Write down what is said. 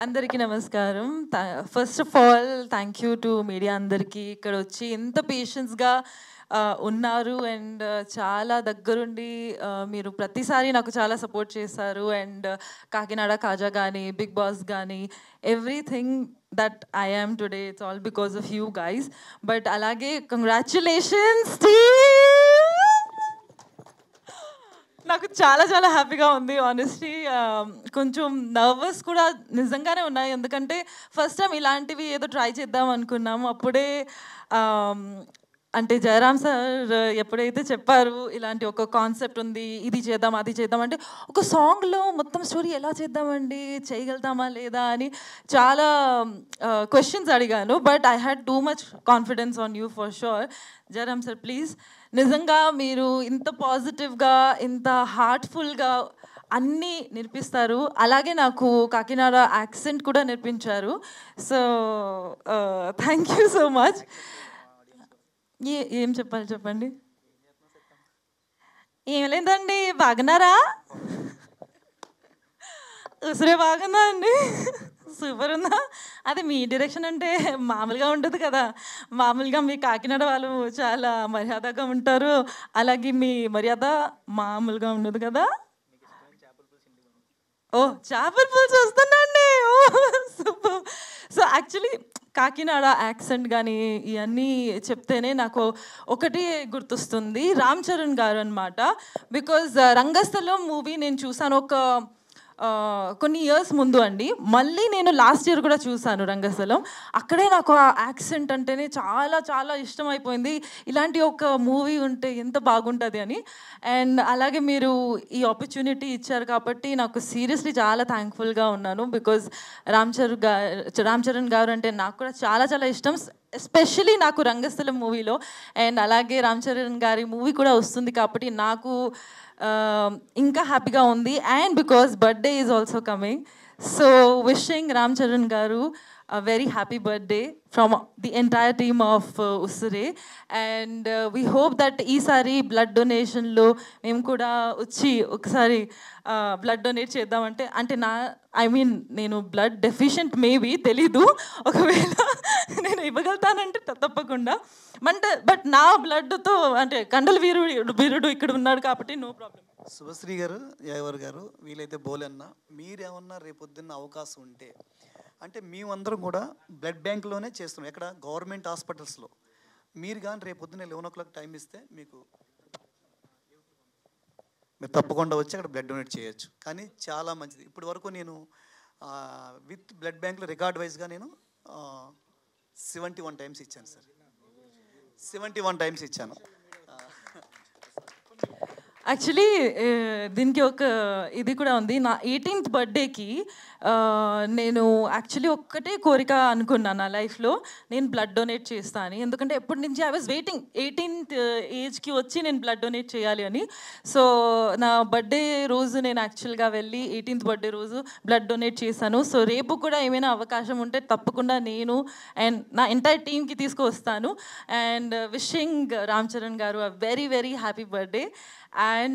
అందరికీ నమస్కారం. First of all thank you to media అందరికీ. ఇక్కడ వచ్చి ఎంత పేషెన్స్‌గా ఉన్నారు అండ్ చాలా దగ్గరుండి మీరు ప్రతిసారి నాకు చాలా సపోర్ట్ చేశారు. అండ్ కాకినాడ కాజా గానీ, బిగ్ బాస్ గానీ everything that I am today it's all because of you guys. But అలాగే కంగ్రాచ్యులేషన్స్ టీమ్. నాకు చాలా చాలా హ్యాపీగా ఉంది ఆనెస్ట్లీ. కొంచెం నర్వస్ కూడా నిజంగానే ఉన్నాయి. ఎందుకంటే ఫస్ట్ టైం ఇలాంటివి ఏదో ట్రై చేద్దాం అనుకున్నాము. అప్పుడే అంటే జయరామ్ సార్ ఎప్పుడైతే చెప్పారు ఇలాంటి ఒక కాన్సెప్ట్ ఉంది, ఇది చేద్దాం అది చేద్దాం అంటే ఒక సాంగ్లో మొత్తం స్టోరీ ఎలా చేద్దామండి, చేయగలుగుతామా లేదా అని చాలా క్వశ్చన్స్ అడిగాను. But I had too much confidence on you for sure. Jayaram sir please, నిజంగా మీరు ఇంత పాజిటివ్గా ఇంత హార్ట్ఫుల్గా అన్నీ నేర్పిస్తారు. అలాగే నాకు కాకినాడ యాక్సెంట్ కూడా నేర్పించారు. So thank you so much. ఏం చెప్పాలి చెప్పండి. ఏం లేదండి, బాగున్నారా? ఉసిరే బాగుందా అండి? సూపర్ ఉందా? అది మీ డైరెక్షన్ అంటే మామూలుగా ఉండదు కదా. మామూలుగా మీ కాకినాడ వాళ్ళు చాలా మర్యాదగా ఉంటారు, అలాగే మీ మర్యాద మామూలుగా ఉండదు కదా. ఓ చేపల పులుసు వస్తుందా అండి? ఓ super. So actually Kakinada accent కానీ ఇవన్నీ చెప్తేనే నాకు ఒకటి గుర్తొస్తుంది, రామ్ చరణ్ గారు అనమాట. బికాజ్ రంగస్థలం మూవీ నేను చూసాను ఒక కొన్ని ఇయర్స్ ముందు అండి. మళ్ళీ నేను లాస్ట్ ఇయర్ కూడా చూసాను రంగస్థలం. అక్కడే నాకు ఆ యాక్సెంట్ అంటేనే చాలా చాలా ఇష్టమైపోయింది. ఇలాంటి ఒక మూవీ ఉంటే ఎంత బాగుంటుంది అని. అండ్ అలాగే మీరు ఈ ఆపర్చునిటీ ఇచ్చారు కాబట్టి నాకు సీరియస్లీ చాలా థ్యాంక్ఫుల్గా ఉన్నాను. బికాజ్ రామ్ చరణ్ గారు అంటే నాకు కూడా చాలా చాలా ఇష్టం, ఎస్పెషలీ నాకు రంగస్థలం మూవీలో. అండ్ అలాగే రామ్ చరణ్ గారి మూవీ కూడా వస్తుంది కాబట్టి నాకు ఇంకా హ్యాపీగా ఉంది. And because birthday is also coming, so wishing Ram Charan గారు a very happy birthday from the entire team of Usure. And we hope that ఈసారి బ్లడ్ డొనేషన్లో మేము కూడా వచ్చి ఒకసారి బ్లడ్ డొనేట్ చేద్దామంటే, అంటే ఐ మీన్ నేను బ్లడ్ డెఫిషియెంట్ మేబీ తెలీదు, ఒకవేళ నేను ఇవ్వగలుగుతానంటే తప్పకుండా. బట్ నా బ్లడ్తో అంటే కండల వీరుడు ఇక్కడ ఉన్నాడు కాబట్టి నో ప్రాబ్లం. శుభశ్రీ గారు, యావర్ గారు, వీలైతే బోలన్న మీరేమన్నా రేపొద్దున్న అవకాశం ఉంటే, అంటే మేమందరం కూడా బ్లడ్ బ్యాంక్లోనే చేస్తున్నాం, ఎక్కడ గవర్నమెంట్ హాస్పిటల్స్లో. మీరు కానీ రేపొద్దున 11 o'clock టైం ఇస్తే మీరు తప్పకుండా వచ్చి అక్కడ బ్లడ్ డొనేట్ చేయొచ్చు. కానీ చాలా మంచిది. ఇప్పటి వరకు నేను విత్ బ్లడ్ బ్యాంక్లో రికార్డ్ వైజ్గా నేను 71 times ఇచ్చాను సార్. 71 times ఇచ్చాను. యాక్చువల్లీ దీనికి ఒక ఇది కూడా ఉంది. నా 18th బర్త్డేకి నేను యాక్చువల్లీ ఒక్కటే కోరిక అనుకున్నాను నా లైఫ్లో, నేను బ్లడ్ డొనేట్ చేస్తాను. ఎందుకంటే ఎప్పటి నుంచి ఐ వాజ్ వెయిటింగ్ 18th ఏజ్కి వచ్చి నేను బ్లడ్ డొనేట్ చేయాలి అని. సో నా బర్త్డే రోజు నేను యాక్చువల్గా వెళ్ళి 18th బర్త్డే రోజు బ్లడ్ డొనేట్ చేశాను. సో రేపు కూడా ఏమైనా అవకాశం ఉంటే తప్పకుండా నేను అండ్ నా ఎంటైర్ టీమ్కి తీసుకువస్తాను. అండ్ విషింగ్ రామ్ చరణ్ గారు a very very happy birthday. And